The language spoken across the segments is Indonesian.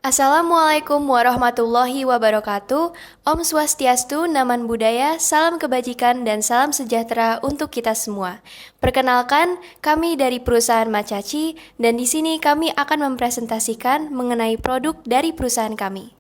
Assalamualaikum warahmatullahi wabarakatuh. Om Swastiastu, Naman Budaya, salam kebajikan dan salam sejahtera untuk kita semua. Perkenalkan, kami dari perusahaan Macaci dan di sini kami akan mempresentasikan mengenai produk dari perusahaan kami.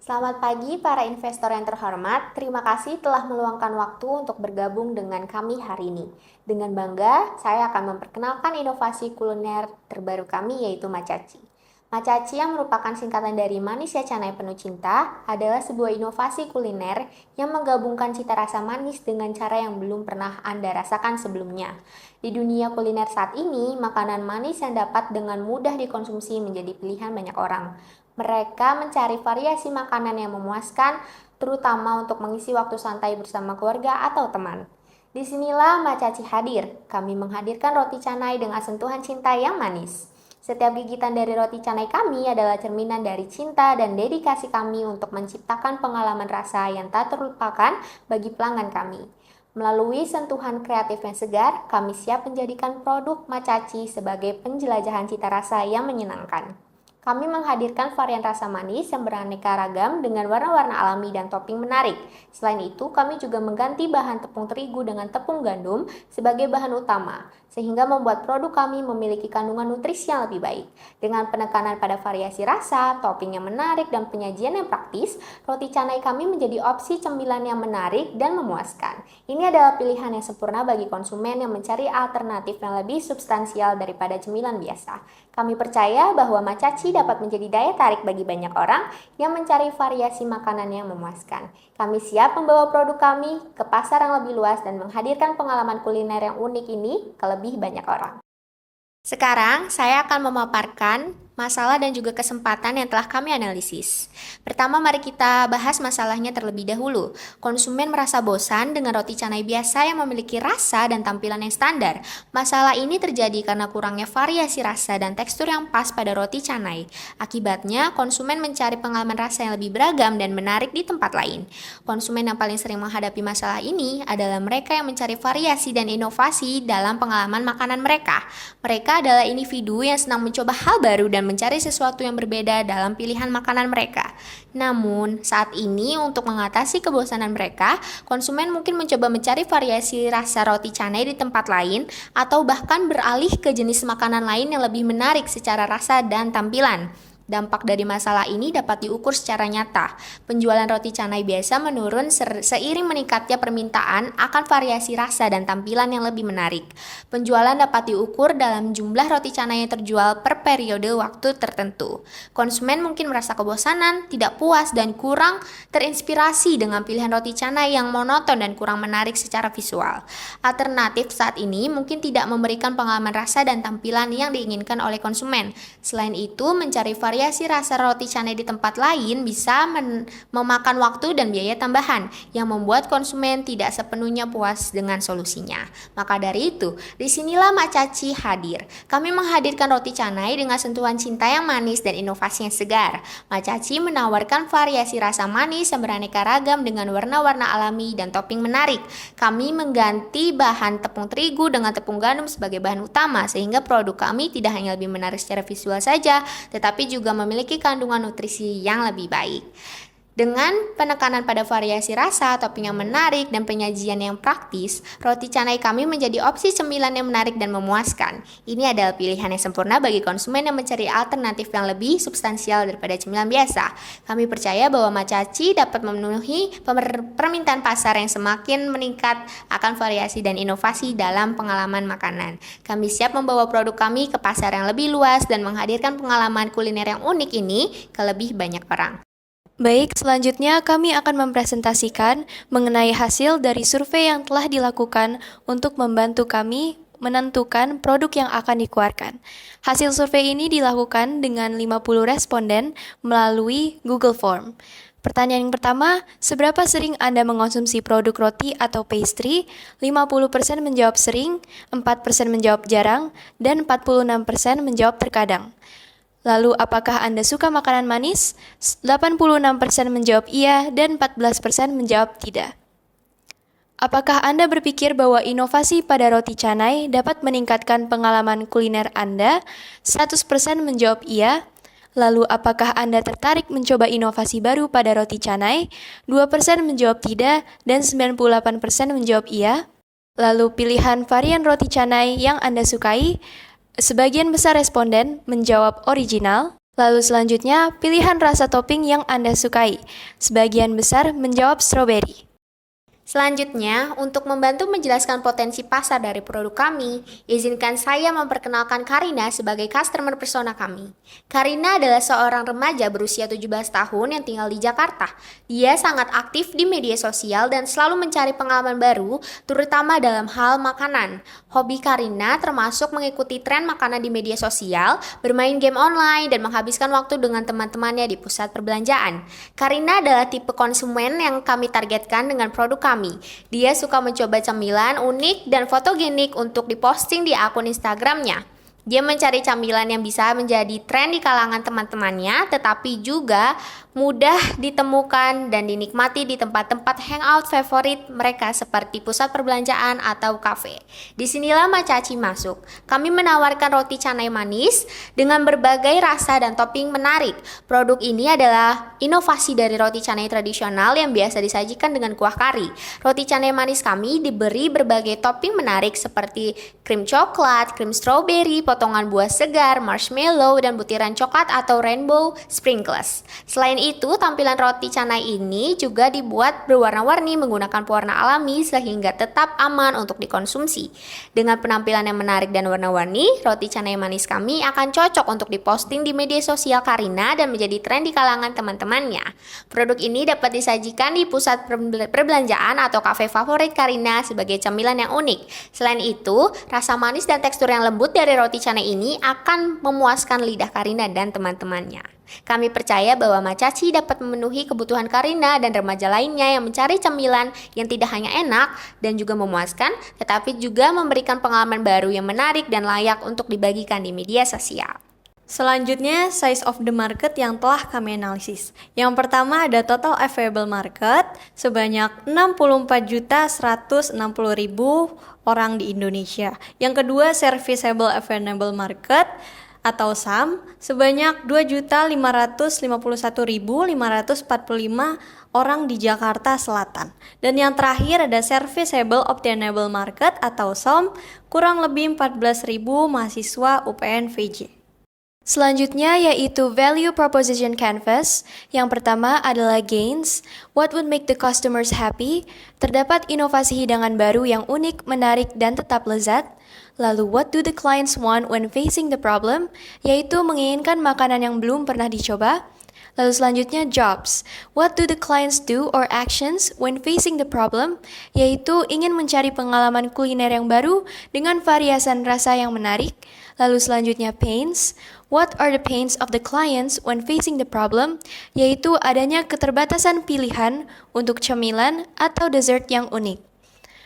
Selamat pagi para investor yang terhormat. Terima kasih telah meluangkan waktu untuk bergabung dengan kami hari ini. Dengan bangga, saya akan memperkenalkan inovasi kuliner terbaru kami yaitu Macaci. Macaci yang merupakan singkatan dari Manis Ya Canai Penuh Cinta adalah sebuah inovasi kuliner yang menggabungkan cita rasa manis dengan cara yang belum pernah Anda rasakan sebelumnya. Di dunia kuliner saat ini, makanan manis yang dapat dengan mudah dikonsumsi menjadi pilihan banyak orang. Mereka mencari variasi makanan yang memuaskan, terutama untuk mengisi waktu santai bersama keluarga atau teman. Disinilah Macaci hadir. Kami menghadirkan roti canai dengan sentuhan cinta yang manis. Setiap gigitan dari roti canai kami adalah cerminan dari cinta dan dedikasi kami untuk menciptakan pengalaman rasa yang tak terlupakan bagi pelanggan kami. Melalui sentuhan kreatif yang segar, kami siap menjadikan produk Macaci sebagai penjelajahan cita rasa yang menyenangkan. Kami menghadirkan varian rasa manis yang beraneka ragam dengan warna-warna alami dan topping menarik. Selain itu, kami juga mengganti bahan tepung terigu dengan tepung gandum sebagai bahan utama, sehingga membuat produk kami memiliki kandungan nutrisi yang lebih baik. Dengan penekanan pada variasi rasa, topping yang menarik, dan penyajian yang praktis, roti canai kami menjadi opsi cemilan yang menarik dan memuaskan. Ini adalah pilihan yang sempurna bagi konsumen yang mencari alternatif yang lebih substansial daripada cemilan biasa. Kami percaya bahwa Macaci dapat menjadi daya tarik bagi banyak orang yang mencari variasi makanan yang memuaskan. Kami siap membawa produk kami ke pasar yang lebih luas dan menghadirkan pengalaman kuliner yang unik ini ke lebih banyak orang. Sekarang, saya akan memaparkan masalah dan juga kesempatan yang telah kami analisis. Pertama, mari kita bahas masalahnya terlebih dahulu. Konsumen merasa bosan dengan roti canai biasa yang memiliki rasa dan tampilan yang standar. Masalah ini terjadi karena kurangnya variasi rasa dan tekstur yang pas pada roti canai. Akibatnya, konsumen mencari pengalaman rasa yang lebih beragam dan menarik di tempat lain. Konsumen yang paling sering menghadapi masalah ini adalah mereka yang mencari variasi dan inovasi dalam pengalaman makanan mereka. Mereka adalah individu yang senang mencoba hal baru dan mencari sesuatu yang berbeda dalam pilihan makanan mereka. Namun, saat ini untuk mengatasi kebosanan mereka, konsumen mungkin mencoba mencari variasi rasa roti canai di tempat lain atau bahkan beralih ke jenis makanan lain yang lebih menarik secara rasa dan tampilan. Dampak dari masalah ini dapat diukur secara nyata. Penjualan roti canai biasa menurun seiring meningkatnya permintaan akan variasi rasa dan tampilan yang lebih menarik. Penjualan dapat diukur dalam jumlah roti canai yang terjual per periode waktu tertentu. Konsumen mungkin merasa kebosanan, tidak puas, dan kurang terinspirasi dengan pilihan roti canai yang monoton dan kurang menarik secara visual. Alternatif saat ini mungkin tidak memberikan pengalaman rasa dan tampilan yang diinginkan oleh konsumen. Selain itu, mencari variasi rasa roti canai di tempat lain bisa memakan waktu dan biaya tambahan yang membuat konsumen tidak sepenuhnya puas dengan solusinya. Maka dari itu, disinilah Macaci hadir. Kami menghadirkan roti canai dengan sentuhan cinta yang manis dan inovasi yang segar. Macaci menawarkan variasi rasa manis yang beraneka ragam dengan warna-warna alami dan topping menarik. Kami mengganti bahan tepung terigu dengan tepung gandum sebagai bahan utama sehingga produk kami tidak hanya lebih menarik secara visual saja, tetapi juga memiliki kandungan nutrisi yang lebih baik. Dengan penekanan pada variasi rasa, topping yang menarik, dan penyajian yang praktis, roti canai kami menjadi opsi cemilan yang menarik dan memuaskan. Ini adalah pilihan yang sempurna bagi konsumen yang mencari alternatif yang lebih substansial daripada cemilan biasa. Kami percaya bahwa Macaci dapat memenuhi permintaan pasar yang semakin meningkat akan variasi dan inovasi dalam pengalaman makanan. Kami siap membawa produk kami ke pasar yang lebih luas dan menghadirkan pengalaman kuliner yang unik ini ke lebih banyak orang. Baik, selanjutnya kami akan mempresentasikan mengenai hasil dari survei yang telah dilakukan untuk membantu kami menentukan produk yang akan dikeluarkan. Hasil survei ini dilakukan dengan 50 responden melalui Google Form. Pertanyaan yang pertama, seberapa sering Anda mengonsumsi produk roti atau pastry? 50% menjawab sering, 4% menjawab jarang, dan 46% menjawab terkadang. Lalu, apakah Anda suka makanan manis? 86% menjawab iya dan 14% menjawab tidak. Apakah Anda berpikir bahwa inovasi pada roti canai dapat meningkatkan pengalaman kuliner Anda? 100% menjawab iya, Lalu, apakah Anda tertarik mencoba inovasi baru pada roti canai? 2% menjawab tidak dan 98% menjawab iya. Lalu, pilihan varian roti canai yang Anda sukai? Sebagian besar responden menjawab original. Lalu selanjutnya, pilihan rasa topping yang Anda sukai. Sebagian besar menjawab strawberry. Selanjutnya, untuk membantu menjelaskan potensi pasar dari produk kami, izinkan saya memperkenalkan Karina sebagai customer persona kami. Karina adalah seorang remaja berusia 17 tahun yang tinggal di Jakarta. Dia sangat aktif di media sosial dan selalu mencari pengalaman baru, terutama dalam hal makanan. Hobi Karina termasuk mengikuti tren makanan di media sosial, bermain game online, dan menghabiskan waktu dengan teman-temannya di pusat perbelanjaan. Karina adalah tipe konsumen yang kami targetkan dengan produk kami. Dia suka mencoba camilan unik dan fotogenik untuk diposting di akun Instagramnya. Dia mencari camilan yang bisa menjadi tren di kalangan teman-temannya, tetapi juga mudah ditemukan dan dinikmati di tempat-tempat hangout favorit mereka seperti pusat perbelanjaan atau kafe. Disinilah Macaci masuk. Kami menawarkan roti canai manis dengan berbagai rasa dan topping menarik. Produk ini adalah inovasi dari roti canai tradisional yang biasa disajikan dengan kuah kari. Roti canai manis kami diberi berbagai topping menarik seperti krim coklat, krim strawberry, potongan buah segar, marshmallow, dan butiran coklat atau rainbow sprinkles. Selain itu, tampilan roti canai ini juga dibuat berwarna-warni menggunakan pewarna alami sehingga tetap aman untuk dikonsumsi. Dengan penampilan yang menarik dan warna-warni, roti canai manis kami akan cocok untuk diposting di media sosial Karina dan menjadi tren di kalangan teman-temannya. Produk ini dapat disajikan di pusat perbelanjaan atau kafe favorit Karina sebagai camilan yang unik. Selain itu, rasa manis dan tekstur yang lembut dari roti canai ini akan memuaskan lidah Karina dan teman-temannya. Kami percaya bahwa Macaci dapat memenuhi kebutuhan Karina dan remaja lainnya yang mencari camilan yang tidak hanya enak dan juga memuaskan, tetapi juga memberikan pengalaman baru yang menarik dan layak untuk dibagikan di media sosial. Selanjutnya, size of the market yang telah kami analisis. Yang pertama ada total available market sebanyak 64.160.000 orang di Indonesia. Yang kedua, serviceable available market atau SAM sebanyak 2.551.545 orang di Jakarta Selatan. Dan yang terakhir ada serviceable obtainable market atau SOM kurang lebih 14.000 mahasiswa UPN VJ. Selanjutnya yaitu Value Proposition Canvas. Yang pertama adalah gains, what would make the customers happy. Terdapat inovasi hidangan baru yang unik, menarik, dan tetap lezat. Lalu what do the clients want when facing the problem, yaitu menginginkan makanan yang belum pernah dicoba. Lalu selanjutnya jobs, what do the clients do or actions when facing the problem, yaitu ingin mencari pengalaman kuliner yang baru dengan variasan rasa yang menarik. Lalu selanjutnya pains, what are the pains of the clients when facing the problem, yaitu adanya keterbatasan pilihan untuk cemilan atau dessert yang unik.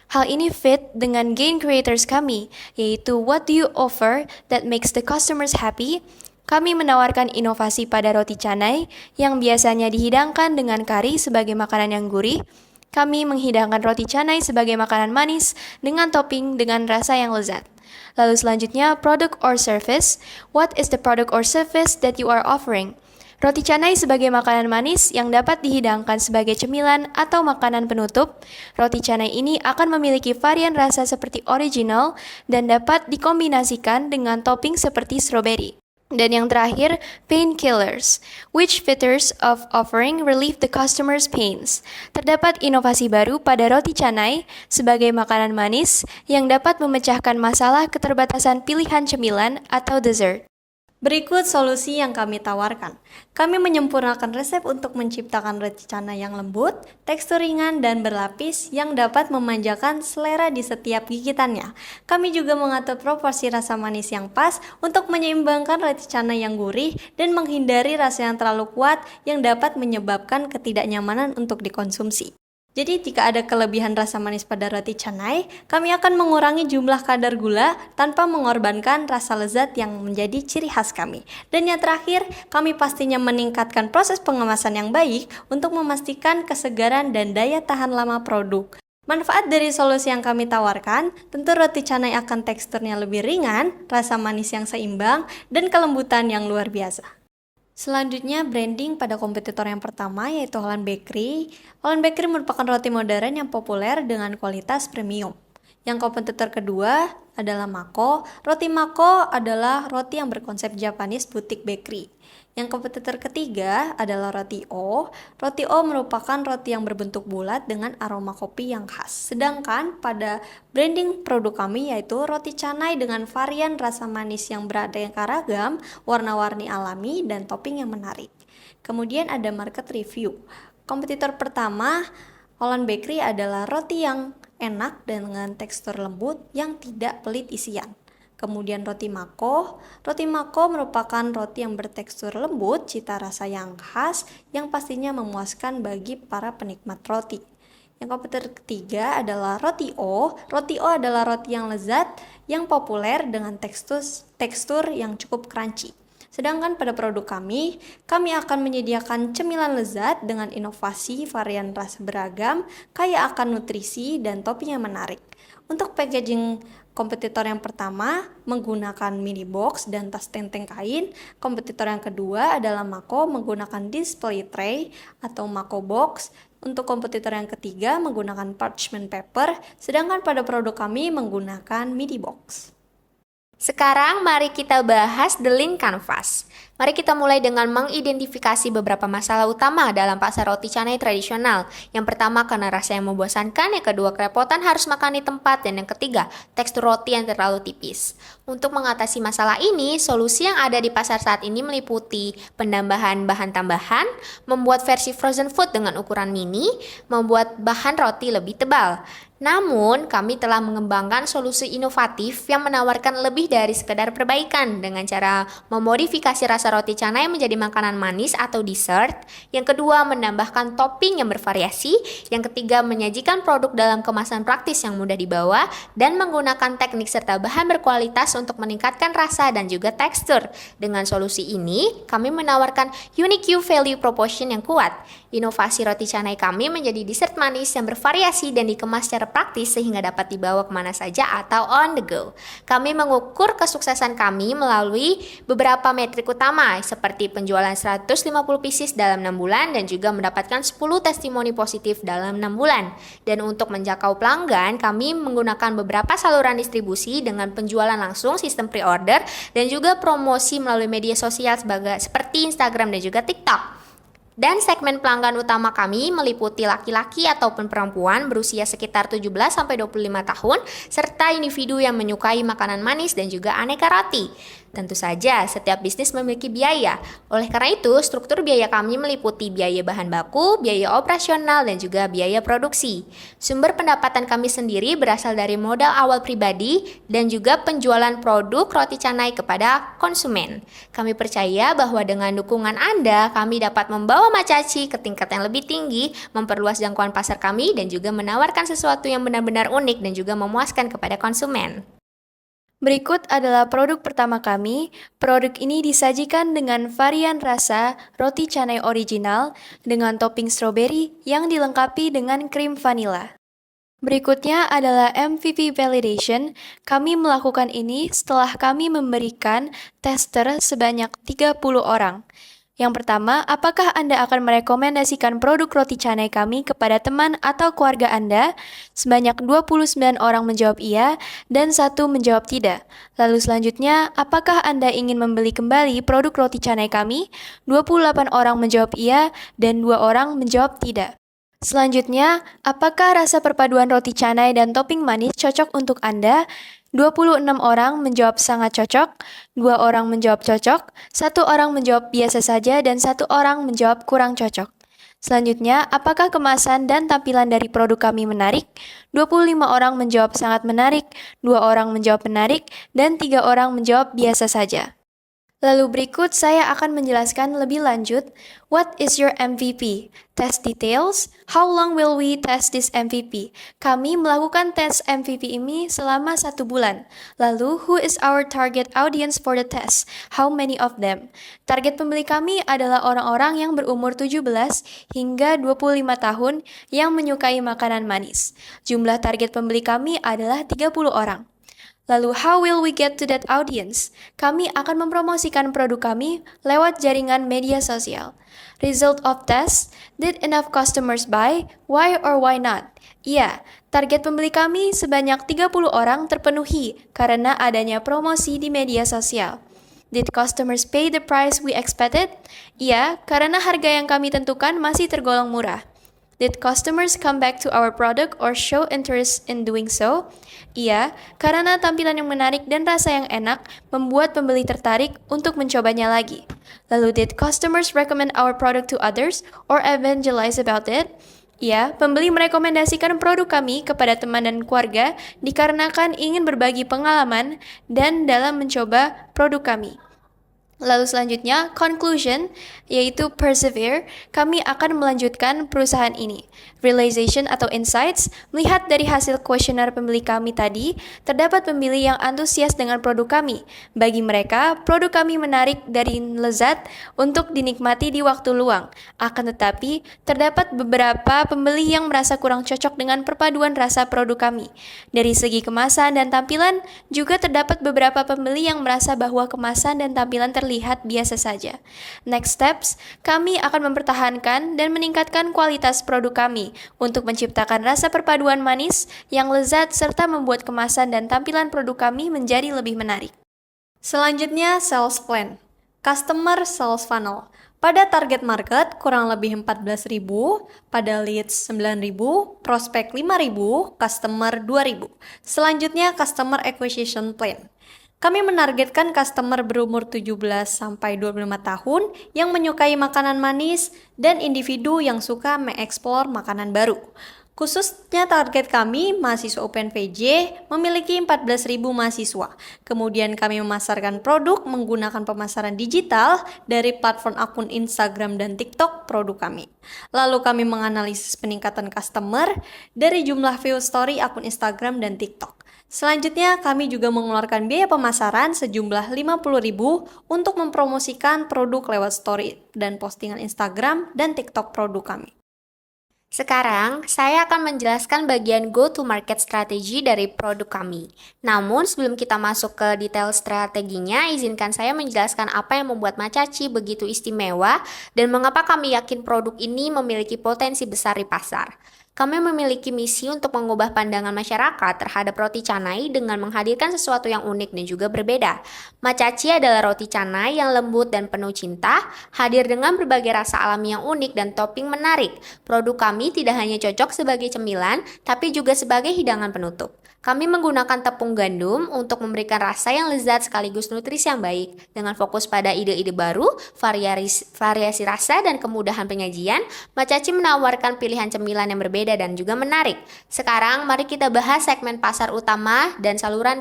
Hal ini fit dengan gain creators kami, yaitu what do you offer that makes the customers happy. Kami menawarkan inovasi pada roti canai yang biasanya dihidangkan dengan kari sebagai makanan yang gurih. Kami menghidangkan roti canai sebagai makanan manis dengan topping dengan rasa yang lezat. Lalu selanjutnya, product or service. What is the product or service that you are offering? Roti canai sebagai makanan manis yang dapat dihidangkan sebagai cemilan atau makanan penutup. Roti canai ini akan memiliki varian rasa seperti original dan dapat dikombinasikan dengan topping seperti strawberry. Dan yang terakhir, painkillers, which features of offering relieve the customer's pains. Terdapat inovasi baru pada roti canai sebagai makanan manis yang dapat memecahkan masalah keterbatasan pilihan cemilan atau dessert. Berikut solusi yang kami tawarkan. Kami menyempurnakan resep untuk menciptakan roti canai yang lembut, tekstur ringan dan berlapis yang dapat memanjakan selera di setiap gigitannya. Kami juga mengatur proporsi rasa manis yang pas untuk menyeimbangkan roti canai yang gurih dan menghindari rasa yang terlalu kuat yang dapat menyebabkan ketidaknyamanan untuk dikonsumsi. Jadi jika ada kelebihan rasa manis pada roti canai, kami akan mengurangi jumlah kadar gula tanpa mengorbankan rasa lezat yang menjadi ciri khas kami. Dan yang terakhir, kami pastinya meningkatkan proses pengemasan yang baik untuk memastikan kesegaran dan daya tahan lama produk. Manfaat dari solusi yang kami tawarkan, tentu roti canai akan teksturnya lebih ringan, rasa manis yang seimbang, dan kelembutan yang luar biasa. Selanjutnya, branding pada kompetitor yang pertama yaitu Holland Bakery. Holland Bakery merupakan roti modern yang populer dengan kualitas premium. Yang kompetitor kedua adalah Mako. Roti Mako adalah roti yang berkonsep Japanese boutique bakery. Yang kompetitor ketiga adalah roti O. Roti O merupakan roti yang berbentuk bulat dengan aroma kopi yang khas. Sedangkan pada branding produk kami yaitu roti canai dengan varian rasa manis yang beraneka ragam, warna-warni alami, dan topping yang menarik. Kemudian ada market review. Kompetitor pertama Holland Bakery adalah roti yang enak dengan tekstur lembut yang tidak pelit isian. Kemudian roti Mako merupakan roti yang bertekstur lembut, cita rasa yang khas, yang pastinya memuaskan bagi para penikmat roti. Yang kompetitor ketiga adalah roti O. Roti O adalah roti yang lezat, yang populer dengan tekstur yang cukup crunchy. Sedangkan pada produk kami akan menyediakan cemilan lezat dengan inovasi varian rasa beragam, kaya akan nutrisi dan topping yang menarik. Untuk packaging kompetitor yang pertama menggunakan mini box dan tas tenteng kain. Kompetitor yang kedua adalah Mako menggunakan display tray atau Mako box. Untuk kompetitor yang ketiga menggunakan parchment paper, sedangkan pada produk kami menggunakan mini box. Sekarang mari kita bahas The Lean Canvas. Mari kita mulai dengan mengidentifikasi beberapa masalah utama dalam pasar roti canai tradisional. Yang pertama karena rasa yang membosankan, yang kedua kerepotan harus makan di tempat, dan yang ketiga tekstur roti yang terlalu tipis. Untuk mengatasi masalah ini, solusi yang ada di pasar saat ini meliputi penambahan bahan tambahan, membuat versi frozen food dengan ukuran mini, membuat bahan roti lebih tebal. Namun, kami telah mengembangkan solusi inovatif yang menawarkan lebih dari sekedar perbaikan dengan cara memodifikasi rasa roti canai menjadi makanan manis atau dessert. Yang kedua, menambahkan topping yang bervariasi. Yang ketiga, menyajikan produk dalam kemasan praktis yang mudah dibawa dan menggunakan teknik serta bahan berkualitas untuk meningkatkan rasa dan juga tekstur. Dengan solusi ini, kami menawarkan unique value proposition yang kuat. Inovasi roti canai kami menjadi dessert manis yang bervariasi dan dikemas secara praktis sehingga dapat dibawa kemana saja atau on the go. Kami mengukur kesuksesan kami melalui beberapa metrik utama seperti penjualan 150 pieces dalam 6 bulan dan juga mendapatkan 10 testimoni positif dalam 6 bulan. Dan untuk menjangkau pelanggan, kami menggunakan beberapa saluran distribusi dengan penjualan langsung, sistem pre-order, dan juga promosi melalui media sosial seperti Instagram dan juga TikTok. Dan segmen pelanggan utama kami meliputi laki-laki ataupun perempuan berusia sekitar 17-25 tahun, serta individu yang menyukai makanan manis dan juga aneka roti. Tentu saja, setiap bisnis memiliki biaya. Oleh karena itu, struktur biaya kami meliputi biaya bahan baku, biaya operasional, dan juga biaya produksi. Sumber pendapatan kami sendiri berasal dari modal awal pribadi dan juga penjualan produk roti canai kepada konsumen. Kami percaya bahwa dengan dukungan Anda, kami dapat membawa Macaci ke tingkat yang lebih tinggi, memperluas jangkauan pasar kami, dan juga menawarkan sesuatu yang benar-benar unik dan juga memuaskan kepada konsumen. Berikut adalah produk pertama kami. Produk ini disajikan dengan varian rasa roti canai original dengan topping strawberry yang dilengkapi dengan krim vanila. Berikutnya adalah MVP validation. Kami melakukan ini setelah kami memberikan tester sebanyak 30 orang. Yang pertama, apakah Anda akan merekomendasikan produk roti canai kami kepada teman atau keluarga Anda? Sebanyak 29 orang menjawab iya dan 1 menjawab tidak. Lalu selanjutnya, apakah Anda ingin membeli kembali produk roti canai kami? 28 orang menjawab iya dan 2 orang menjawab tidak. Selanjutnya, apakah rasa perpaduan roti canai dan topping manis cocok untuk Anda? 26 orang menjawab sangat cocok, 2 orang menjawab cocok, 1 orang menjawab biasa saja, dan 1 orang menjawab kurang cocok. Selanjutnya, apakah kemasan dan tampilan dari produk kami menarik? 25 orang menjawab sangat menarik, 2 orang menjawab menarik, dan 3 orang menjawab biasa saja. Lalu berikut saya akan menjelaskan lebih lanjut, what is your MVP? Test details, how long will we test this MVP? Kami melakukan tes MVP ini selama 1 bulan. Lalu, who is our target audience for the test? How many of them? Target pembeli kami adalah orang-orang yang berumur 17 hingga 25 tahun yang menyukai makanan manis. Jumlah target pembeli kami adalah 30 orang. Lalu, how will we get to that audience? Kami akan mempromosikan produk kami lewat jaringan media sosial. Result of test, did enough customers buy? Why or why not? Iya, target pembeli kami sebanyak 30 orang terpenuhi karena adanya promosi di media sosial. Did customers pay the price we expected? Iya, karena harga yang kami tentukan masih tergolong murah. Did customers come back to our product or show interest in doing so? Iya, karena tampilan yang menarik dan rasa yang enak membuat pembeli tertarik untuk mencobanya lagi. Lalu, did customers recommend our product to others or evangelize about it? Iya, pembeli merekomendasikan produk kami kepada teman dan keluarga dikarenakan ingin berbagi pengalaman dan dalam mencoba produk kami. Lalu selanjutnya, conclusion, yaitu persevere, kami akan melanjutkan perusahaan ini. Realization atau insights, melihat dari hasil kuesioner pembeli kami tadi, terdapat pembeli yang antusias dengan produk kami. Bagi mereka, produk kami menarik dari lezat untuk dinikmati di waktu luang. Akan tetapi, terdapat beberapa pembeli yang merasa kurang cocok dengan perpaduan rasa produk kami. Dari segi kemasan dan tampilan, juga terdapat beberapa pembeli yang merasa bahwa kemasan dan tampilan terlihat biasa saja. Next steps, kami akan mempertahankan dan meningkatkan kualitas produk kami untuk menciptakan rasa perpaduan manis yang lezat serta membuat kemasan dan tampilan produk kami menjadi lebih menarik. Selanjutnya, sales plan. Customer sales funnel. Pada target market kurang lebih 14.000, pada leads 9.000, prospek 5.000, customer 2.000. Selanjutnya, customer acquisition plan. Kami menargetkan customer berumur 17-25 tahun yang menyukai makanan manis dan individu yang suka mengeksplor makanan baru. Khususnya target kami, mahasiswa UPN-VJ, memiliki 14.000 mahasiswa. Kemudian kami memasarkan produk menggunakan pemasaran digital dari platform akun Instagram dan TikTok produk kami. Lalu kami menganalisis peningkatan customer dari jumlah view story akun Instagram dan TikTok. Selanjutnya, kami juga mengeluarkan biaya pemasaran sejumlah 50.000 untuk mempromosikan produk lewat story dan postingan Instagram dan TikTok produk kami. Sekarang, saya akan menjelaskan bagian go-to-market strategi dari produk kami. Namun, sebelum kita masuk ke detail strateginya, izinkan saya menjelaskan apa yang membuat Macaci begitu istimewa dan mengapa kami yakin produk ini memiliki potensi besar di pasar. Kami memiliki misi untuk mengubah pandangan masyarakat terhadap roti canai dengan menghadirkan sesuatu yang unik dan juga berbeda. Macaci adalah roti canai yang lembut dan penuh cinta, hadir dengan berbagai rasa alami yang unik dan topping menarik. Produk kami tidak hanya cocok sebagai cemilan, tapi juga sebagai hidangan penutup. Kami menggunakan tepung gandum untuk memberikan rasa yang lezat sekaligus nutrisi yang baik. Dengan fokus pada ide-ide baru, variasi rasa, dan kemudahan penyajian, Macaci menawarkan pilihan cemilan yang berbeda dan juga menarik. Sekarang, mari kita bahas segmen pasar utama dan saluran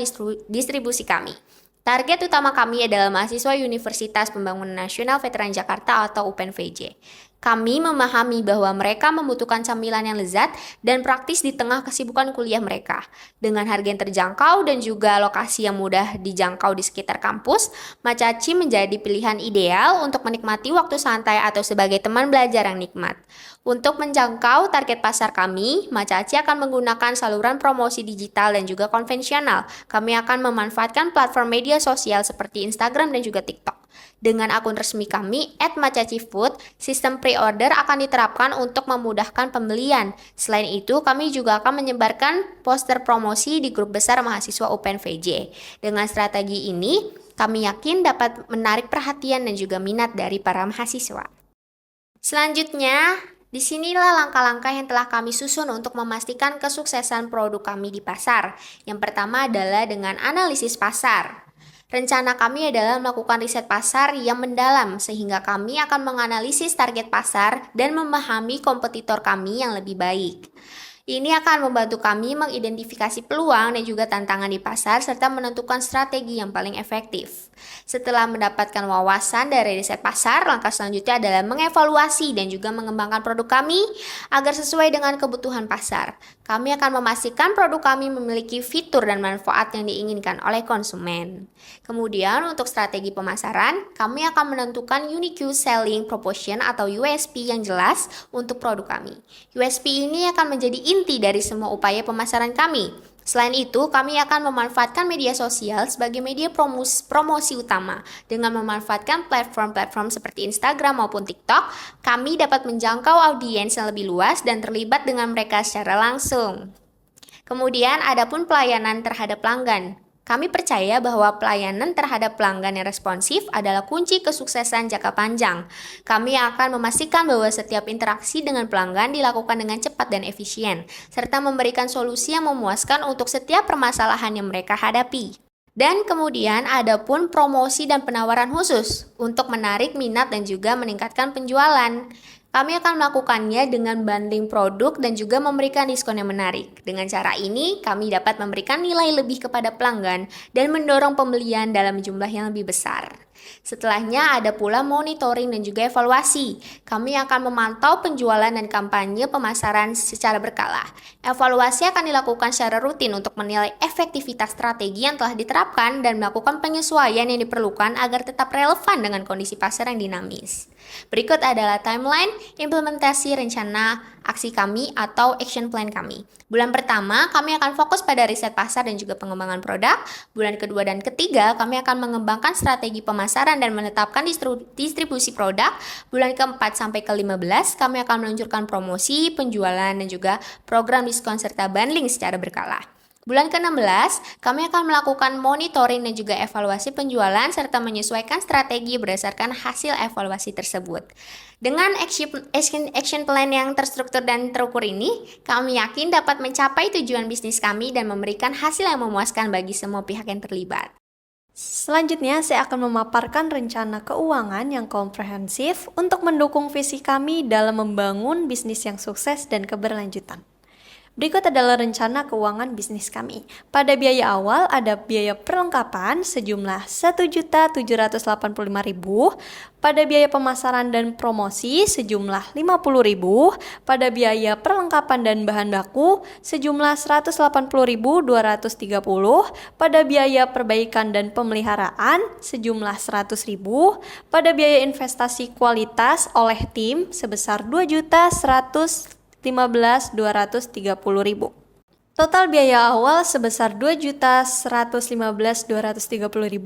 distribusi kami. Target utama kami adalah mahasiswa Universitas Pembangunan Nasional Veteran Jakarta atau UPN-VJ. Kami memahami bahwa mereka membutuhkan camilan yang lezat dan praktis di tengah kesibukan kuliah mereka. Dengan harga yang terjangkau dan juga lokasi yang mudah dijangkau di sekitar kampus, Macaci menjadi pilihan ideal untuk menikmati waktu santai atau sebagai teman belajar yang nikmat. Untuk menjangkau target pasar kami, Macaci akan menggunakan saluran promosi digital dan juga konvensional. Kami akan memanfaatkan platform media sosial seperti Instagram dan juga TikTok. Dengan akun resmi kami, @macacifood, sistem pre-order akan diterapkan untuk memudahkan pembelian. Selain itu, kami juga akan menyebarkan poster promosi di grup besar mahasiswa UPN-VJ. Dengan strategi ini, kami yakin dapat menarik perhatian dan juga minat dari para mahasiswa. Selanjutnya, disinilah langkah-langkah yang telah kami susun untuk memastikan kesuksesan produk kami di pasar. Yang pertama adalah dengan analisis pasar. Rencana kami adalah melakukan riset pasar yang mendalam sehingga kami akan menganalisis target pasar dan memahami kompetitor kami yang lebih baik. Ini akan membantu kami mengidentifikasi peluang dan juga tantangan di pasar serta menentukan strategi yang paling efektif. Setelah mendapatkan wawasan dari riset pasar, langkah selanjutnya adalah mengevaluasi dan juga mengembangkan produk kami agar sesuai dengan kebutuhan pasar. Kami akan memastikan produk kami memiliki fitur dan manfaat yang diinginkan oleh konsumen. Kemudian untuk strategi pemasaran, kami akan menentukan Unique Selling Proposition atau USP yang jelas untuk produk kami. USP ini akan menjadi inti dari semua upaya pemasaran kami. Selain itu, kami akan memanfaatkan media sosial sebagai media promosi utama. Dengan memanfaatkan platform-platform seperti Instagram maupun TikTok, kami dapat menjangkau audiens yang lebih luas dan terlibat dengan mereka secara langsung. Kemudian, adapun pelayanan terhadap pelanggan. Kami percaya bahwa pelayanan terhadap pelanggan yang responsif adalah kunci kesuksesan jangka panjang. Kami akan memastikan bahwa setiap interaksi dengan pelanggan dilakukan dengan cepat dan efisien, serta memberikan solusi yang memuaskan untuk setiap permasalahan yang mereka hadapi. Dan kemudian ada pun promosi dan penawaran khusus untuk menarik minat dan juga meningkatkan penjualan. Kami akan melakukannya dengan bundling produk dan juga memberikan diskon yang menarik. Dengan cara ini, kami dapat memberikan nilai lebih kepada pelanggan dan mendorong pembelian dalam jumlah yang lebih besar. Setelahnya ada pula monitoring dan juga evaluasi. Kami akan memantau penjualan dan kampanye pemasaran secara berkala. Evaluasi akan dilakukan secara rutin untuk menilai efektivitas strategi yang telah diterapkan dan melakukan penyesuaian yang diperlukan agar tetap relevan dengan kondisi pasar yang dinamis. Berikut adalah timeline implementasi rencana aksi kami atau action plan kami. Bulan pertama, kami akan fokus pada riset pasar dan juga pengembangan produk. Bulan kedua dan ketiga, kami akan mengembangkan strategi pemasaran dan menetapkan distribusi produk. Bulan keempat sampai ke-15, kami akan meluncurkan promosi, penjualan, dan juga program diskon serta bundling secara berkala. Bulan ke-16, kami akan melakukan monitoring dan juga evaluasi penjualan serta menyesuaikan strategi berdasarkan hasil evaluasi tersebut. Dengan action plan yang terstruktur dan terukur ini, kami yakin dapat mencapai tujuan bisnis kami dan memberikan hasil yang memuaskan bagi semua pihak yang terlibat. Selanjutnya, saya akan memaparkan rencana keuangan yang komprehensif untuk mendukung visi kami dalam membangun bisnis yang sukses dan keberlanjutan. Berikut adalah rencana keuangan bisnis kami. Pada biaya awal ada biaya perlengkapan sejumlah Rp1.785.000, pada biaya pemasaran dan promosi sejumlah Rp50.000, pada biaya perlengkapan dan bahan baku sejumlah Rp180.230, pada biaya perbaikan dan pemeliharaan sejumlah Rp100.000, pada biaya investasi kualitas oleh tim sebesar Rp2.115.230.000. Total biaya awal sebesar Rp2.115.230.000.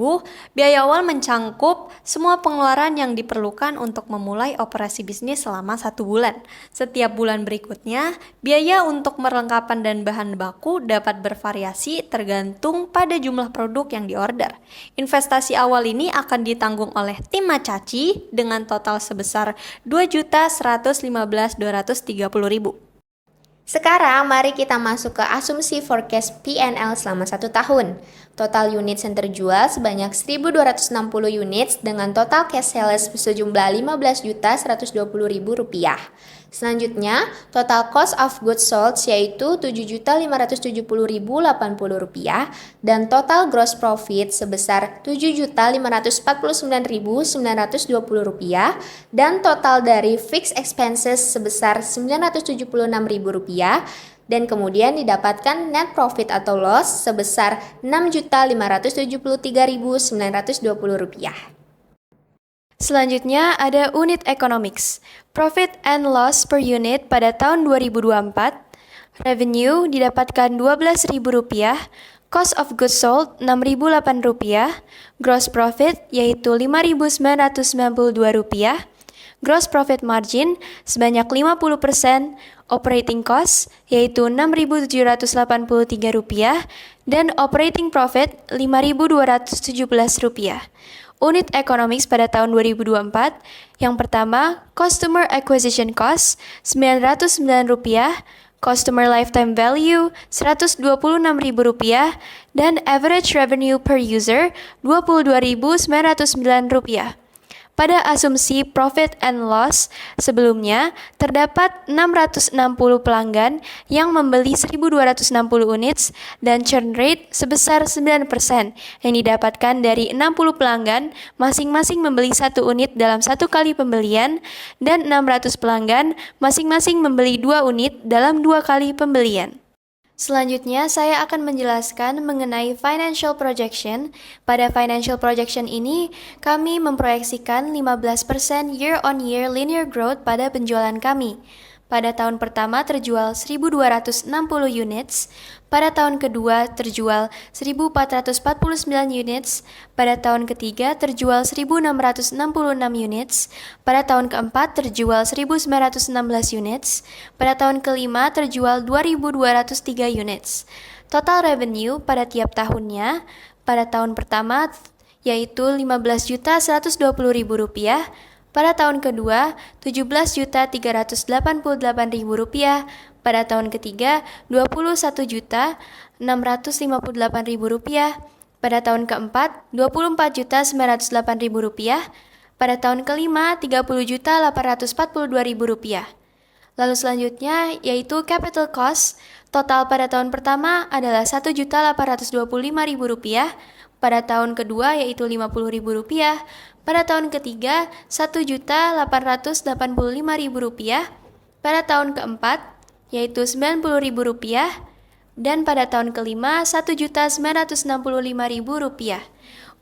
Biaya awal mencangkup semua pengeluaran yang diperlukan untuk memulai operasi bisnis selama 1 bulan. Setiap bulan berikutnya, biaya untuk perlengkapan dan bahan baku dapat bervariasi tergantung pada jumlah produk yang diorder. Investasi awal ini akan ditanggung oleh tim Macaci dengan total sebesar Rp2.115.230.000. Sekarang mari kita masuk ke asumsi forecast P&L selama 1 tahun. Total unit yang terjual sebanyak 1.260 units dengan total cash sales sejumlah Rp15.120.000. Selanjutnya, total cost of goods sold yaitu Rp7.570.080 dan total gross profit sebesar Rp7.549.920 dan total dari fixed expenses sebesar Rp976.000 dan kemudian didapatkan net profit atau loss sebesar Rp6.573.920. Selanjutnya ada unit economics. Profit and loss per unit pada tahun 2024. Revenue didapatkan Rp12.000, cost of goods sold Rp6.008, gross profit yaitu Rp5.992, gross profit margin sebanyak 50%, operating cost yaitu Rp6.783 dan operating profit Rp5.217. Unit economics pada tahun 2024, yang pertama, customer acquisition cost Rp909, customer lifetime value Rp126.000, dan average revenue per user Rp22.909. Pada asumsi profit and loss sebelumnya, terdapat 660 pelanggan yang membeli 1.260 units dan churn rate sebesar 9% yang didapatkan dari 60 pelanggan masing-masing membeli 1 unit dalam 1 kali pembelian dan 600 pelanggan masing-masing membeli 2 unit dalam 2 kali pembelian. Selanjutnya, saya akan menjelaskan mengenai financial projection. Pada financial projection ini, kami memproyeksikan 15% year-on-year linear growth pada penjualan kami. pada tahun pertama terjual 1.260 units, pada tahun kedua terjual 1.449 units, pada tahun ketiga terjual 1.666 units, pada tahun keempat terjual 1.916 units, pada tahun kelima terjual 2.203 units. Total revenue pada tiap tahunnya, pada tahun pertama yaitu Rp15.120.000, pada tahun kedua Rp17.388.000, pada tahun ketiga Rp21.658.000, pada tahun keempat Rp24.908.000, pada tahun kelima Rp30.842.000. Lalu selanjutnya yaitu capital cost. Total pada tahun pertama adalah Rp1.825.000, pada tahun kedua yaitu Rp50.000, pada tahun ketiga Rp1.885.000, pada tahun keempat yaitu Rp90.000, dan pada tahun kelima Rp1.965.000.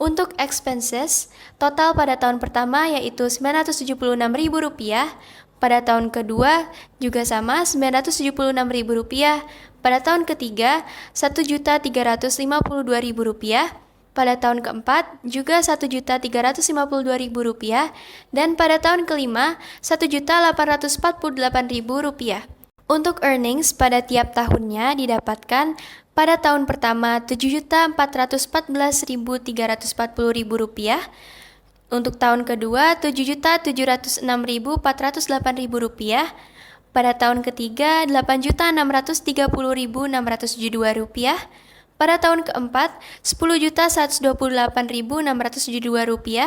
Untuk expenses, total pada tahun pertama yaitu Rp976.000, pada tahun kedua juga sama Rp976.000, pada tahun ketiga Rp1.352.000, pada tahun keempat juga Rp1.352.000, dan pada tahun kelima Rp1.848.000. Untuk earnings pada tiap tahunnya didapatkan pada tahun pertama Rp7.414.340.000, untuk tahun kedua Rp7.706.408.000, pada tahun ketiga Rp8.630.672, pada tahun keempat Rp10.128.672,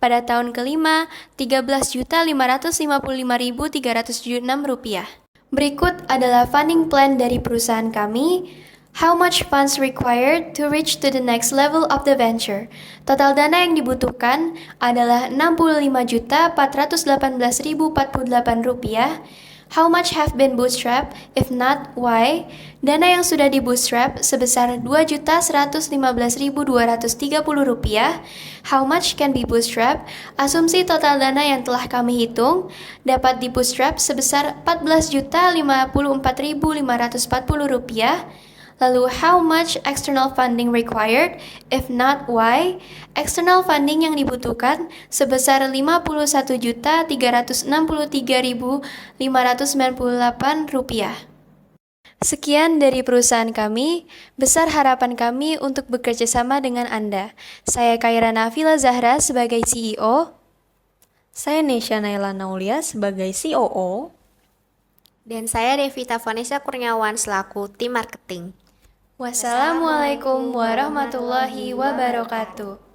pada tahun kelima Rp13.555.376. Berikut adalah funding plan dari perusahaan kami. How much funds required to reach to the next level of the venture? Total dana yang dibutuhkan adalah Rp65.418.048. How much have been bootstrapped? If not, why? Dana yang sudah di bootstrap sebesar Rp2.115.230. How much can be bootstrapped? Asumsi total dana yang telah kami hitung dapat di bootstrap sebesar Rp14.054.540. Lalu, how much external funding required? If not, why? External funding yang dibutuhkan sebesar Rp51.363.598. Sekian dari perusahaan kami. Besar harapan kami untuk bekerja sama dengan Anda. Saya Khaira Nafila Zahra sebagai CEO. Saya Nesya Naila Naulia sebagai COO. Dan saya Devita Vanessa Kurniawan selaku tim marketing. Wassalamualaikum warahmatullahi wabarakatuh.